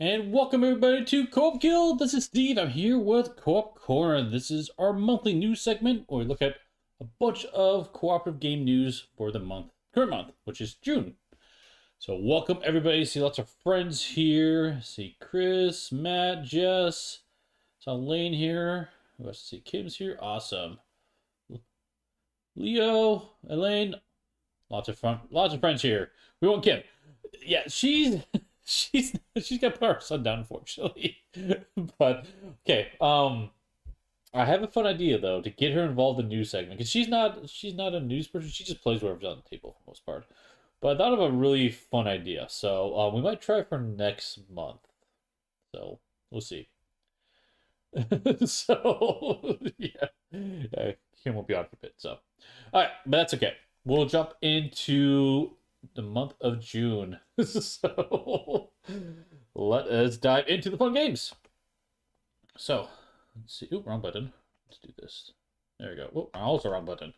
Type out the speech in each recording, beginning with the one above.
And welcome everybody to Co-op Guild. This is Steve. I'm here with Co-op Corner. This is our monthly news segment where we look at a bunch of cooperative game news for the current month, which is June. So welcome everybody. See lots of friends here. See Chris, Matt, Jess. Saw Lane here. Who else? See Qubes here. Awesome. Leo, Elaine. Lots of friends here. We want Kim. Yeah, she's got to put our son down, unfortunately. But okay, I have a fun idea though to get her involved in the news segment because she's not a news person. She just plays whatever's on the table for the most part. But I thought of a really fun idea, so we might try for next month. So we'll see. So yeah, Kim won't be on for a bit. So all right, but that's okay. We'll jump into the month of June. So let us dive into the fun games. So let's see. Ooh, wrong button. Let's do this. There we go. Oh, also wrong button.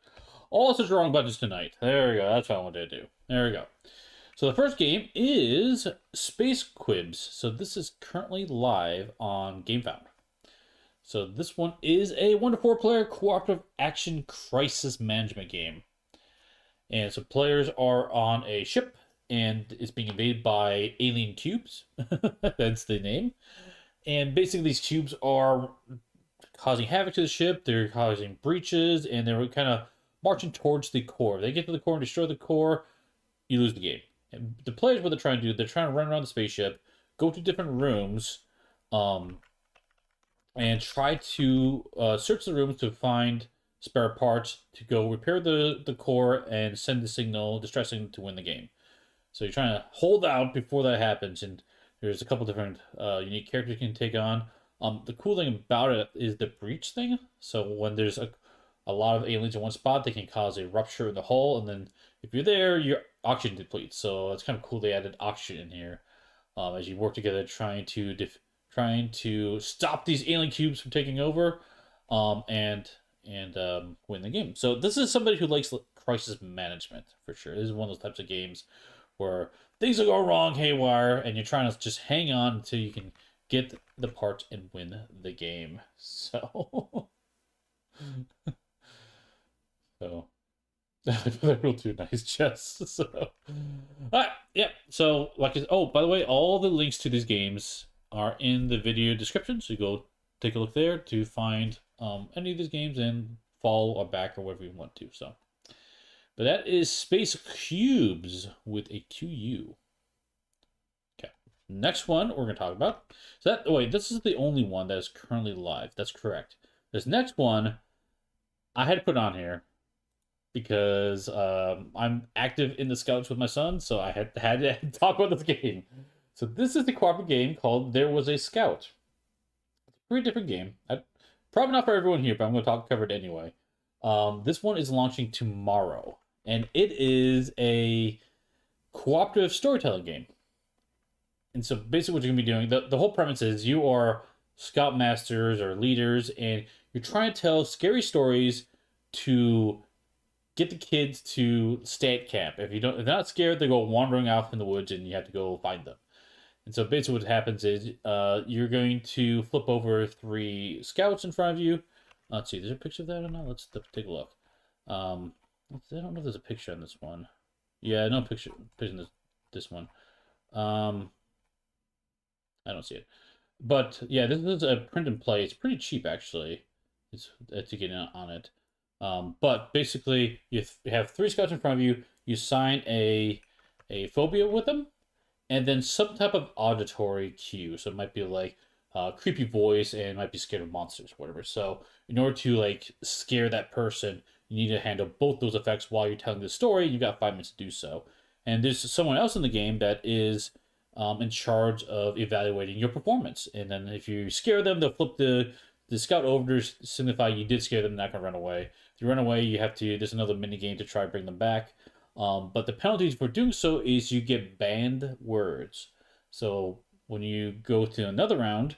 Also the wrong buttons tonight. There we go. That's what I wanted to do. There we go. So the first game is Space Quibs. So this is currently live on GameFound. So this one is a 1 to 4 player cooperative action crisis management game. And so players are on a ship, and it's being invaded by alien cubes. That's the name. And basically these cubes are causing havoc to the ship. They're causing breaches, and they're kind of marching towards the core. If they get to the core and destroy the core, you lose the game. And the players, what they're trying to do, they're trying to run around the spaceship, go to different rooms, and try to search the rooms to find spare parts to go repair the core and send the signal, distress signal, to win the game. So you're trying to hold out before that happens, and there's a couple different unique characters you can take on. The cool thing about it is the breach thing. So when there's a lot of aliens in one spot, they can cause a rupture in the hull, and then if you're there, your oxygen depletes. So it's kind of cool they added oxygen in here as you work together trying to stop these alien cubes from taking over, and win the game. So this is somebody who likes crisis management for sure. This is one of those types of games where things will go wrong haywire, and you're trying to just hang on until you can get the parts and win the game. So, so they're real too nice, Jess. So, all right, yeah. So, oh, by the way, all the links to these games are in the video description. So you go take a look there to find any of these games and follow or back or whatever you want to. So, but that is Space Cubes with a QU. Okay, next one we're gonna talk about. So this is the only one that is currently live. That's correct. This next one I had to put on here because I'm active in the Scouts with my son, so I had to talk about this game. So this is the cooperative game called There Was a Scout. It's a pretty different game. Probably not for everyone here, but I'm going to cover it anyway. This one is launching tomorrow, and it is a cooperative storytelling game. And so basically what you're going to be doing, the whole premise is you are scoutmasters or leaders, and you're trying to tell scary stories to get the kids to stay at camp. If they're not scared, they go wandering off in the woods, and you have to go find them. And so basically what happens is you're going to flip over 3 scouts in front of you. Let's see, there's a picture of that or not? Let's take a look. I don't know if there's a picture on this one. Yeah, no picture in this one. I don't see it. But yeah, this is a print and play. It's pretty cheap actually. It's to get in on it. But basically you have 3 scouts in front of you. You sign a phobia with them, and then some type of auditory cue. So it might be like creepy voice, and it might be scared of monsters, whatever. So in order to like scare that person, you need to handle both those effects while you're telling the story. You've got 5 minutes to do so. And there's someone else in the game that is in charge of evaluating your performance. And then if you scare them, they'll flip the scout over to signify you did scare them, they're not going to run away. If you run away, there's another mini game to try and bring them back. But the penalties for doing so is you get banned words. So when you go to another round,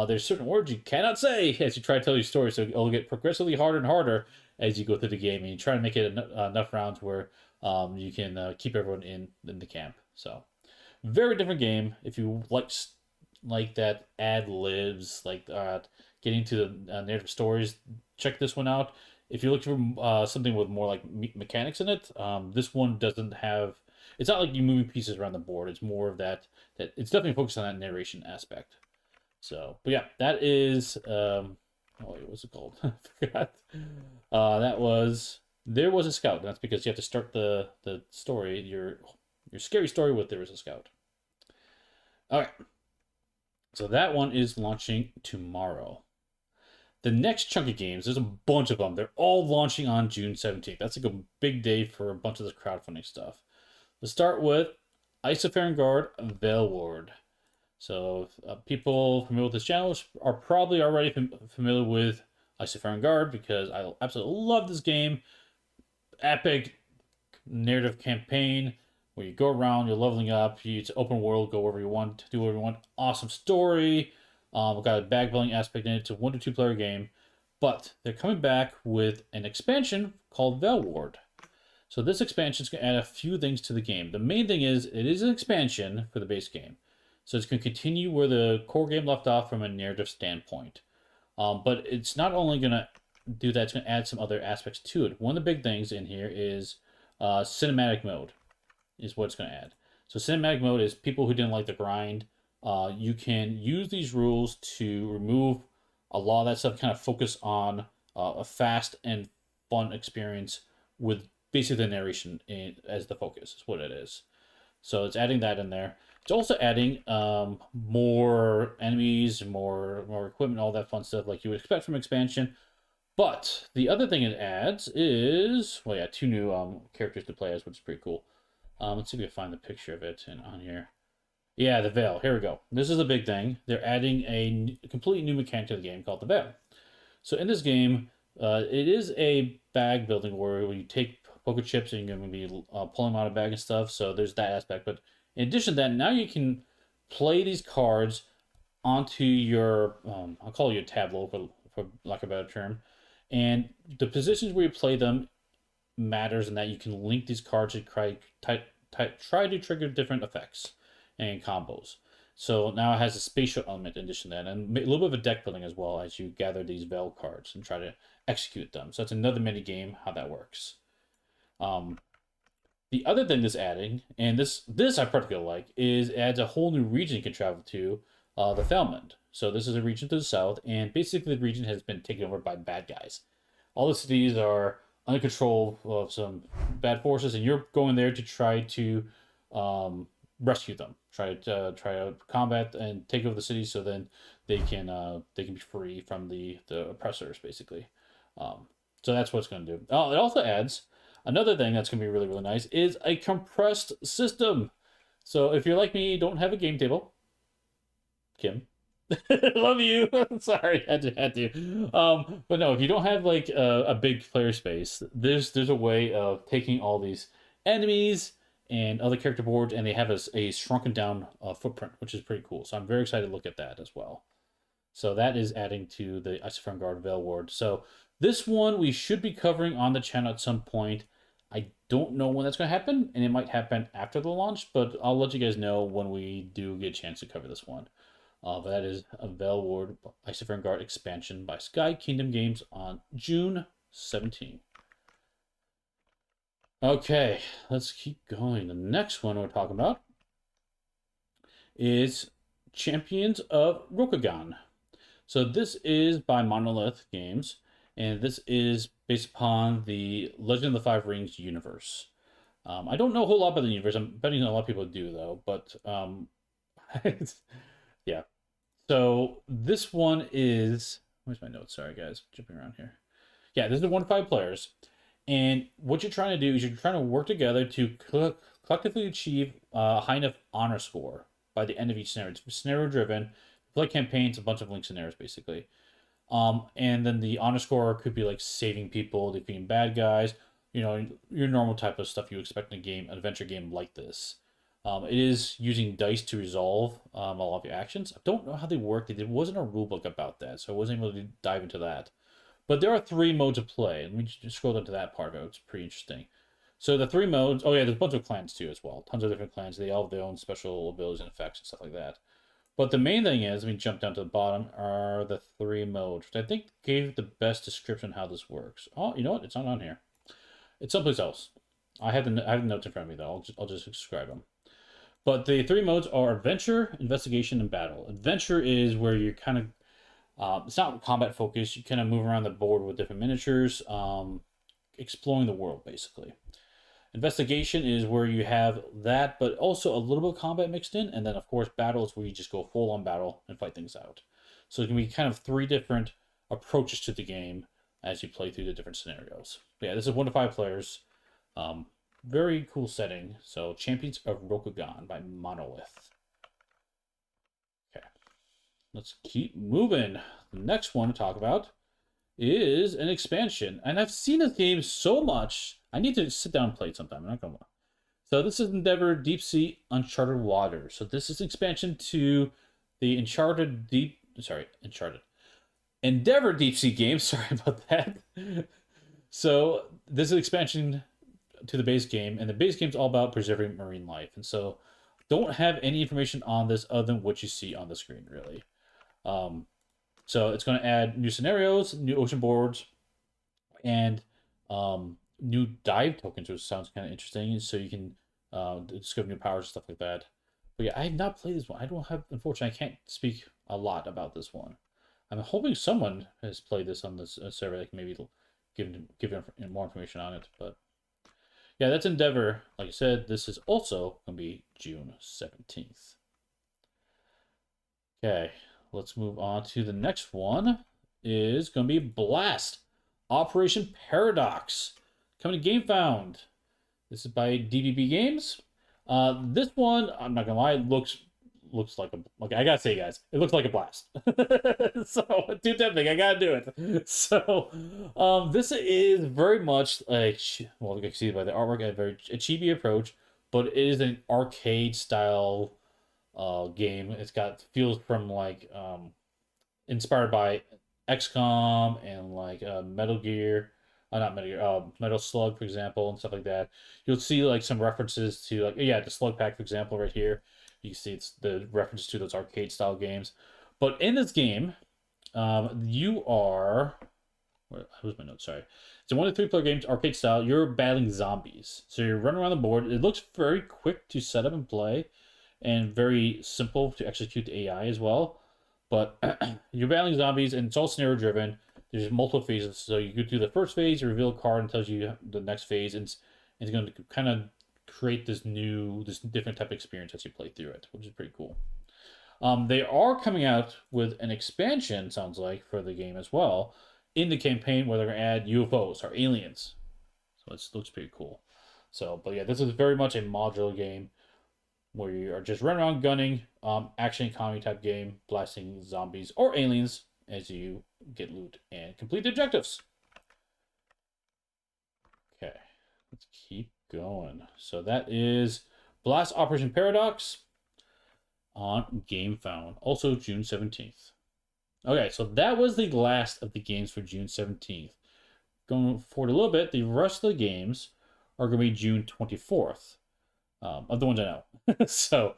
there's certain words you cannot say as you try to tell your story. So it'll get progressively harder and harder as you go through the game, and you try to make it enough rounds where you can keep everyone in the camp. So very different game. If you like like that ad libs, like getting to the narrative stories, check this one out. If you're looking for something with more like mechanics in it, this one doesn't have. It's not like you moving pieces around the board. It's more of that. That it's definitely focused on that narration aspect. So, but yeah, that is. Oh, wait, what's it called? I forgot. That was There Was a Scout. And that's because you have to start the story, your scary story with There Was a Scout. All right. So that one is launching tomorrow. The next chunk of games, there's a bunch of them. They're all launching on June 17th. That's like a big day for a bunch of this crowdfunding stuff. Let's start with Isofarian Guard Veilward. So people familiar with this channel are probably already familiar with Isofarian Guard because I absolutely love this game. Epic narrative campaign where you go around, you're leveling up, it's open world, go wherever you want, do whatever you want. Awesome story. We've got a bag building aspect in it. It's a 1 to 2 player game. But they're coming back with an expansion called Veilward. So this expansion is going to add a few things to the game. The main thing is it is an expansion for the base game. So it's going to continue where the core game left off from a narrative standpoint. But it's not only going to do that, it's going to add some other aspects to it. One of the big things in here is cinematic mode is what it's going to add. So cinematic mode is people who didn't like the grind. You can use these rules to remove a lot of that stuff, kind of focus on a fast and fun experience with basically the narration as the focus is what it is. So it's adding that in there. It's also adding more enemies, more equipment, all that fun stuff like you would expect from expansion. But the other thing it adds is, well, yeah, 2 new characters to play as, which is pretty cool. Let's see if we can find the picture of it on here. Yeah, the Veil. Here we go. This is a big thing. They're adding a completely new mechanic to the game called the Veil. So in this game, it is a bag building where you take poker chips and you're going to be pulling them out of a bag and stuff. So there's that aspect. But in addition to that, now you can play these cards onto your, I'll call it your tableau for lack of a better term. And the positions where you play them matters in that you can link these cards to try to trigger different effects and combos. So now it has a spatial element in addition to that, and a little bit of a deck building as well as you gather these Veil cards and try to execute them. So it's another mini game how that works. The other thing that's adding, and this I particularly like, is it adds a whole new region you can travel to, the Felmond. So this is a region to the south, and basically the region has been taken over by bad guys. All the cities are under control of some bad forces, and you're going there to try to rescue them, try to combat and take over the city, so then they can be free from the oppressors, basically. So that's what it's going to do. Oh, it also adds another thing that's going to be really, really nice is a compressed system. So if you're like me, don't have a game table, Kim. Love you. Sorry, had to. But no, if you don't have like a big player space, there's a way of taking all these enemies and other character boards, and they have a shrunken down footprint, which is pretty cool. So I'm very excited to look at that as well. So that is adding to the Isofarian Guard Veilward. So this one we should be covering on the channel at some point. I don't know when that's going to happen, and it might happen after the launch, but I'll let you guys know when we do get a chance to cover this one. But that is a Veilward Isofarian Guard expansion by Sky Kingdom Games on June 17th. Okay, let's keep going. The next one we're talking about is Champions of Rokagon. So this is by Monolith Games, and this is based upon the Legend of the Five Rings universe. I don't know a whole lot about the universe. I'm betting a lot of people do, though. But yeah. So this one is... Where's my notes? Sorry, guys. Jumping around here. Yeah, this is 1 to 5 players. And what you're trying to do is you're trying to work together to collectively achieve a high enough honor score by the end of each scenario. It's scenario-driven. Play campaigns, a bunch of link scenarios, basically. And then the honor score could be like saving people, defeating bad guys, you know, your normal type of stuff you expect in a game, an adventure game like this. It is using dice to resolve a lot of your actions. I don't know how they work. There wasn't a rulebook about that, so I wasn't able to dive into that. But there are 3 modes of play. Let me just scroll down to that part of it. It's pretty interesting. So the 3 modes... Oh, yeah, there's a bunch of clans, too, as well. Tons of different clans. They all have their own special abilities and effects and stuff like that. But the main thing is, let me jump down to the bottom, are the 3 modes, which I think gave the best description how this works. Oh, you know what? It's not on here. It's someplace else. I have the notes in front of me, though. I'll just describe them. But the 3 modes are Adventure, Investigation, and Battle. Adventure is where you're kind of... it's not combat focused. You kind of move around the board with different miniatures, exploring the world, basically. Investigation is where you have that, but also a little bit of combat mixed in. And then, of course, battle is where you just go full on battle and fight things out. So it can be kind of 3 different approaches to the game as you play through the different scenarios. But yeah, this is 1 to 5 players. Very cool setting. So, Champions of Rokugan by Monolith. Okay. Let's keep moving. The next one to talk about is an expansion. And I've seen this game so much, I need to sit down and play it sometime. I'm not gonna lie. So this is Endeavor Deep Sea Uncharted Waters. So this is expansion to the Uncharted Endeavor Deep Sea game. Sorry about that. So this is expansion to the base game, and the base game is all about preserving marine life. And so don't have any information on this other than what you see on the screen, really. So it's going to add new scenarios, new ocean boards, and new dive tokens, which sounds kind of interesting. So you can discover new powers and stuff like that. But yeah, I have not played this one. I don't have, unfortunately, I can't speak a lot about this one. I'm hoping someone has played this on this server that can maybe give more information on it. But yeah, that's Endeavor. Like I said, this is also going to be June 17th. Okay. Let's move on to the next one. Is going to be Blast Operation Paradox, coming to GameFound. This is by DBB Games. This one, I'm not gonna lie, looks like a, okay, I gotta say, guys, it looks like a blast. So too tempting, I gotta do it. So this is very much like, well, you can see by the artwork, a chibi approach, but it is an arcade style game. It's got feels from like inspired by XCOM and like Metal Gear, not Metal Gear, Metal Slug, for example, and stuff like that. You'll see like some references to like, yeah, the Slug Pack, for example, right here. You can see it's the references to those arcade style games. But in this game, you are, where's my notes? Sorry. It's a 1 to 3 player game, arcade style. You're battling zombies. So you're running around the board. It looks very quick to set up and play, and very simple to execute the AI as well. But you're battling zombies, and it's all scenario driven. There's multiple phases. So you go through the first phase, you reveal a card and tells you the next phase, and it's going to kind of create this different type of experience as you play through it, which is pretty cool. They are coming out with an expansion, sounds like, for the game as well, in the campaign, where they're going to add UFOs or aliens. So it looks pretty cool. So, but yeah, this is very much a modular game where you are just running around gunning, action economy type game, blasting zombies or aliens as you get loot and complete the objectives. Okay, let's keep going. So that is Blast Operation Paradox on GameFound, also June 17th. Okay, so that was the last of the games for June 17th. Going forward a little bit, the rest of the games are going to be June 24th. Of the ones I know. So,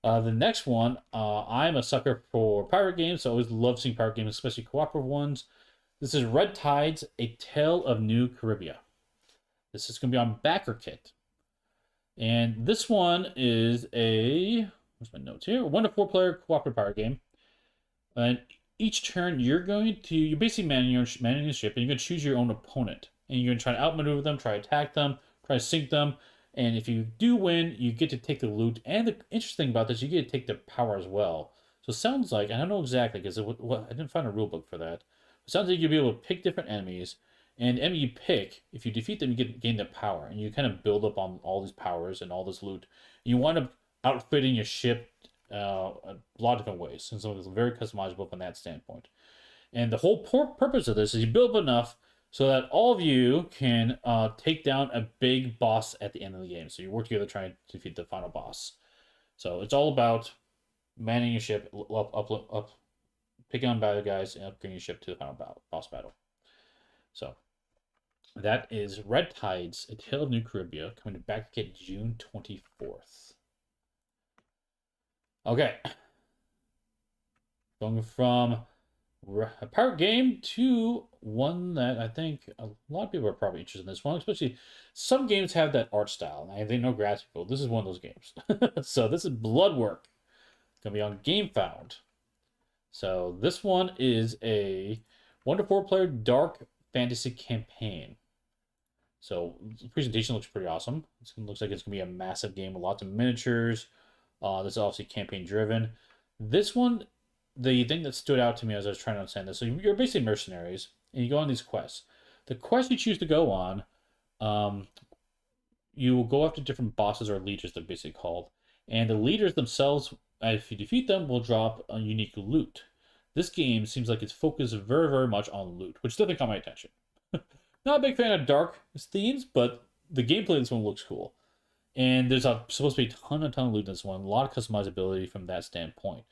the next one, I'm a sucker for pirate games, so I always love seeing pirate games, especially cooperative ones. This is Red Tides, A Tale of New Caribbea. This is going to be on Backer Kit. And this one is a, where's my notes here? 1 to 4 player cooperative pirate game. And each turn, you're basically manning your ship, and you're going to choose your own opponent. And you're going to try to outmaneuver them, try to attack them, try to sink them. And if you do win, you get to take the loot. And the interesting thing about this, you get to take the power as well. So it sounds like, I don't know exactly, because I didn't find a rule book for that. It sounds like you'll be able to pick different enemies. And the enemy you pick, if you defeat them, you gain their power. And you kind of build up on all these powers and all this loot. You wind up outfitting your ship a lot of different ways. And so it's very customizable from that standpoint. And the whole purpose of this is you build up enough so that all of you can take down a big boss at the end of the game. So you work together trying to defeat the final boss. So it's all about manning your ship, up picking on bad guys, and upgrading your ship to the final boss battle. So that is Red Tides, A Tale of New Caribbea, coming to Back to June 24th. Okay. Going from a pirate game to one that I think a lot of people are probably interested in this one, especially some games have that art style. And I think no grass people. This is one of those games. So this is Bloodwork. Gonna be on GameFound. So this one is a 1 to 4 player dark fantasy campaign. So the presentation looks pretty awesome. It looks like it's gonna be a massive game with lots of miniatures. This is obviously campaign driven. This one, the thing that stood out to me as I was trying to understand this, so you're basically mercenaries and you go on these quests. The quest you choose to go on, you will go after different bosses or leaders, they're basically called. And the leaders themselves, if you defeat them, will drop a unique loot. This game seems like it's focused very, very much on loot, which definitely caught my attention. Not a big fan of dark themes, but the gameplay of this one looks cool. And there's supposed to be a ton of loot in this one, a lot of customizability from that standpoint.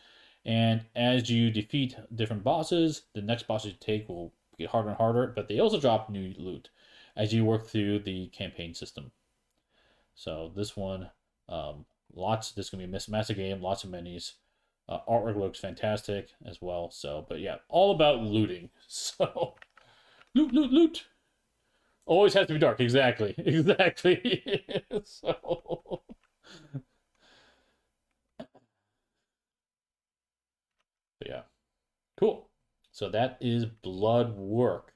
And as you defeat different bosses, the next bosses you take will get harder and harder, but they also drop new loot as you work through the campaign system. So this one, this is going to be a massive game, lots of minis. Artwork looks fantastic as well. So, but yeah, all about looting. So, loot. Always has to be dark. Exactly. So, yeah, cool. So that is Bloodwork,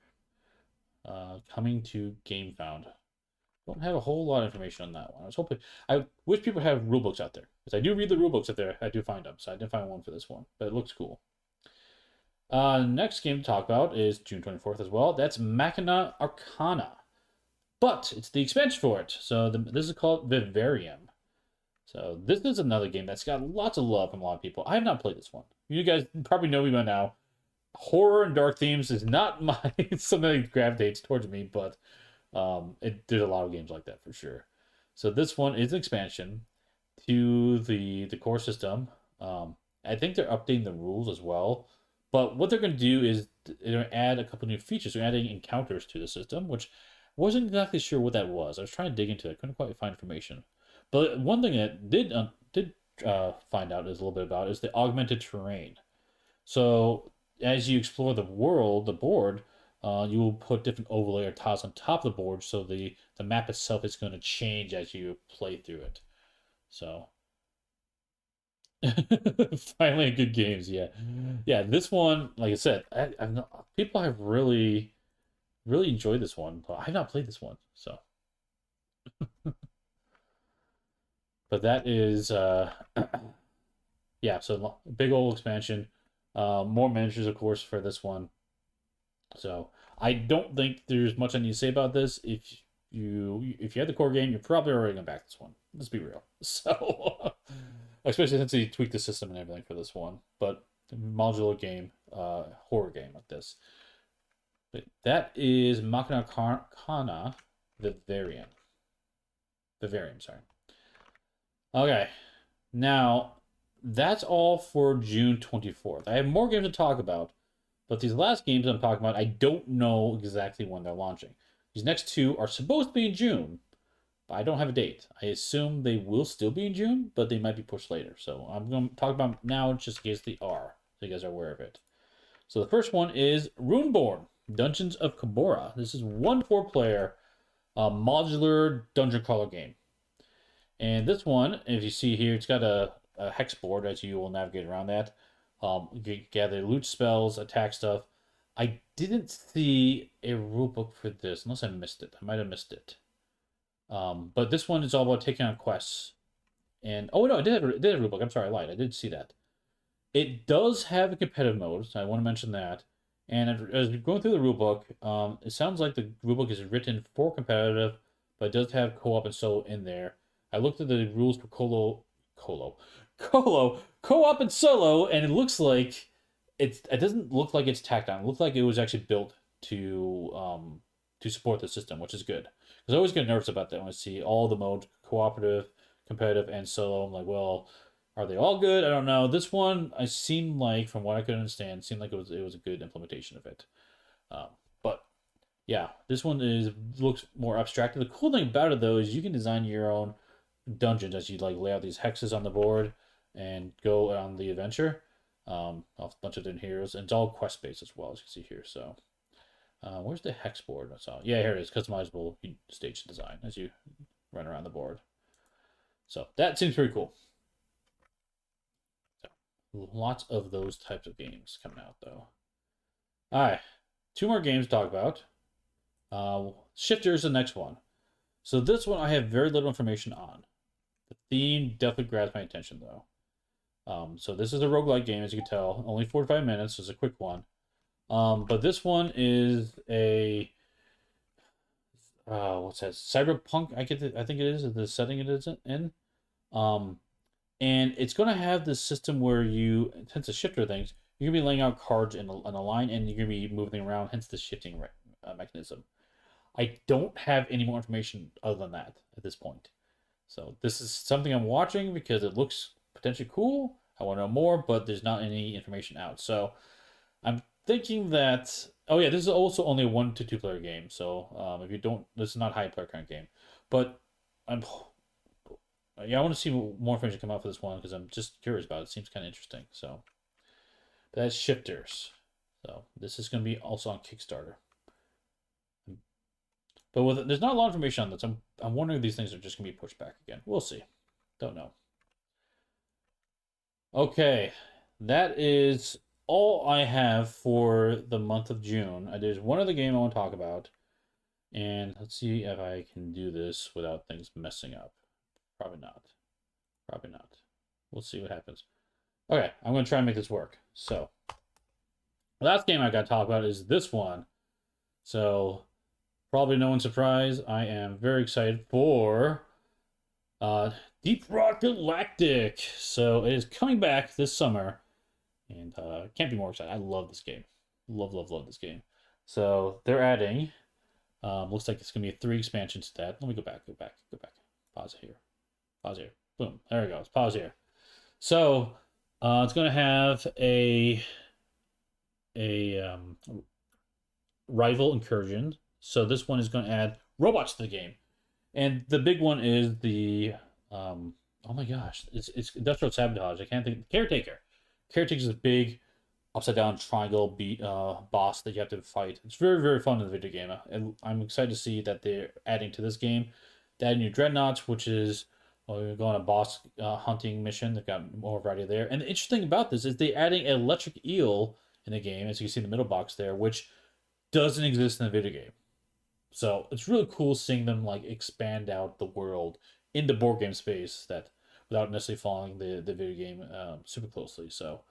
coming to GameFound. Don't have a whole lot of information on that one. I wish people have rulebooks out there, because I do read the rulebooks out there. I do find them, so I didn't find one for this one, but it looks cool. Next game to talk about is June 24th as well. That's Machina Arcana, but it's the expansion for it. So this is called Vivarium. So this is another game that's got lots of love from a lot of people. I have not played this one. You guys probably know me by now. Horror and dark themes is not something that gravitates towards me, but there's a lot of games like that for sure. So this one is an expansion to the core system. I think they're updating the rules as well. But what they're going to do is they're going to add a couple new features. They're adding encounters to the system, which I wasn't exactly sure what that was. I was trying to dig into it. I couldn't quite find information. But one thing that did find out is a little bit about is the augmented terrain. So as you explore the world, the board, you will put different overlay or tiles on top of the board, so the map itself is going to change as you play through it. So finally good games, yeah. This one, like I said, people have really enjoyed this one, but I've not played this one, so. But that is yeah, so big old expansion, more miniatures of course for this one. So I don't think there's much I need to say about this. If you had the core game, you're probably already gonna back this one. Let's be real. So especially since they tweaked the system and everything for this one. But modular game, horror game like this. But that is Machina Arcana Vivarium. Vivarium, sorry. Okay. Now, that's all for June 24th. I have more games to talk about, but these last games I'm talking about, I don't know exactly when they're launching. These next two are supposed to be in June, but I don't have a date. I assume they will still be in June, but they might be pushed later. So I'm going to talk about now just in case they are, so you guys are aware of it. So the first one is Ruinborn, Dungeons of Kabora. This is 1 4-player modular dungeon crawler game. And this one, if you see here, it's got a hex board as you will navigate around that. You gather loot spells, attack stuff. I didn't see a rulebook for this, unless I missed it. I might have missed it. But this one is all about taking on quests. And oh no, it did have a rulebook. I'm sorry, I lied. I did see that. It does have a competitive mode, so I want to mention that. And as we're going through the rulebook, it sounds like the rulebook is written for competitive, but it does have co-op and solo in there. I looked at the rules for co-op and solo, and it looks like it doesn't look like it's tacked on. It looks like it was actually built to support the system, which is good. Because I always get nervous about that when I see all the modes, cooperative, competitive, and solo. I'm like, well, are they all good? I don't know. This one, I seemed like, from what I could understand, seemed like it was a good implementation of it. But yeah, this one looks more abstract. The cool thing about it though is you can design your own dungeons as you like lay out these hexes on the board and go on the adventure. A bunch of different heroes, and it's all quest based as well, as you can see here. So, where's the hex board? I saw. Yeah, here it is. Customizable stage design as you run around the board. So that seems pretty cool. So, lots of those types of games coming out, though. All right, 2 more games to talk about. Shifter is the next one. So this one I have very little information on. The theme definitely grabs my attention, though. So this is a roguelike game, as you can tell. Only 45 minutes, so it's a quick one. But this one is a what's that? Cyberpunk. I think it is the setting it is in. And it's gonna have this system where you, hence the shifter things, you're gonna be laying out cards in a line, and you're gonna be moving around. Hence the shifting mechanism. I don't have any more information other than that at this point. So this is something I'm watching because it looks potentially cool. I want to know more, but there's not any information out. So I'm thinking that, oh yeah, this is also only a 1 to 2 player game. So if you don't, this is not a high player count game. But yeah, I want to see more information come out for this one because I'm just curious about it. It seems kind of interesting. So but that's Shifters. So this is going to be also on Kickstarter. But there's not a lot of information on this. I'm wondering if these things are just going to be pushed back again. We'll see. Don't know. Okay, that is all I have for the month of June. There's one other game I want to talk about. And let's see if I can do this without things messing up. Probably not. Probably not. We'll see what happens. Okay, I'm going to try and make this work. So, the last game I got to talk about is this one. So, probably no one's surprised. I am very excited for Deep Rock Galactic. So it is coming back this summer, and can't be more excited. I love this game. Love this game. So they're adding. Looks like it's gonna be 3 expansions to that. Let me go back. Pause here. Boom. There we go. Let's pause here. So it's gonna have a rival incursion. So this one is going to add robots to the game, and the big one is the oh my gosh, it's industrial sabotage. I can't think. Caretaker. Caretaker is a big upside down triangle boss that you have to fight. It's very, very fun in the video game, and I'm excited to see that they're adding to this game. They added new dreadnoughts, which is you're going on a boss hunting mission. They've got more variety there. And the interesting thing about this is they're adding an electric eel in the game, as you can see in the middle box there, which doesn't exist in the video game. So it's really cool seeing them like expand out the world in the board game space that without necessarily following the video game super closely. So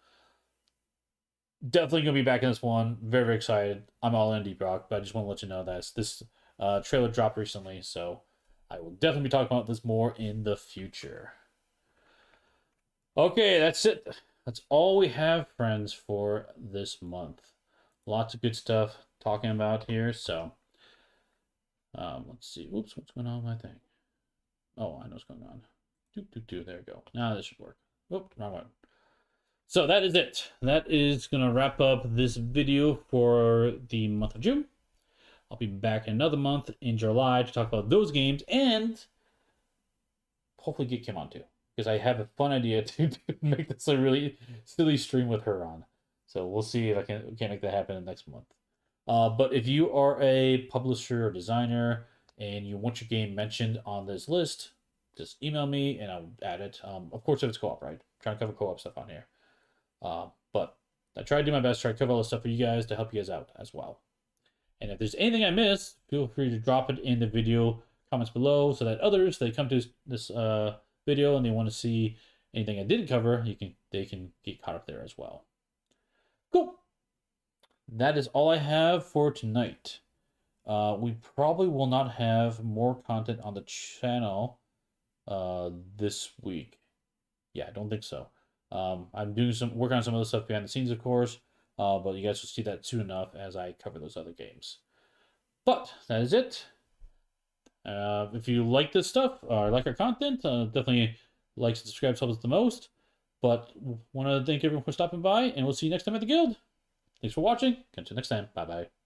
definitely gonna be back in this one. Very, very excited. I'm all in Deep Rock, but I just want to let you know that this trailer dropped recently, so I will definitely be talking about this more in the future. Okay, that's it. That's all we have, friends, for this month. Lots of good stuff talking about here. So let's see. Oops, what's going on with my thing? Oh, I know what's going on. There we go. Now this should work. Oop, wrong one. So that is it. That is going to wrap up this video for the month of June. I'll be back in another month in July to talk about those games and hopefully get Kim on too, because I have a fun idea to make this a really silly stream with her on. So we'll see if I can make that happen next month. But if you are a publisher or designer and you want your game mentioned on this list, just email me and I'll add it. Of course, if it's co-op, right? I'm trying to cover co-op stuff on here. But I try to do my best to try to cover all this stuff for you guys to help you guys out as well. And if there's anything I missed, feel free to drop it in the video comments below so that others, they come to this video and they want to see anything I didn't cover, they can get caught up there as well. Cool. That is all I have for tonight. We probably will not have more content on the channel this week. Yeah, I don't think so. I'm doing some work on some other stuff behind the scenes, of course, but you guys will see that soon enough as I cover those other games. But that is it. If you like this stuff or like our content, definitely like and subscribe helps us the most. But want to thank everyone for stopping by, and we'll see you next time at the guild. Thanks for watching. Catch you next time. Bye bye.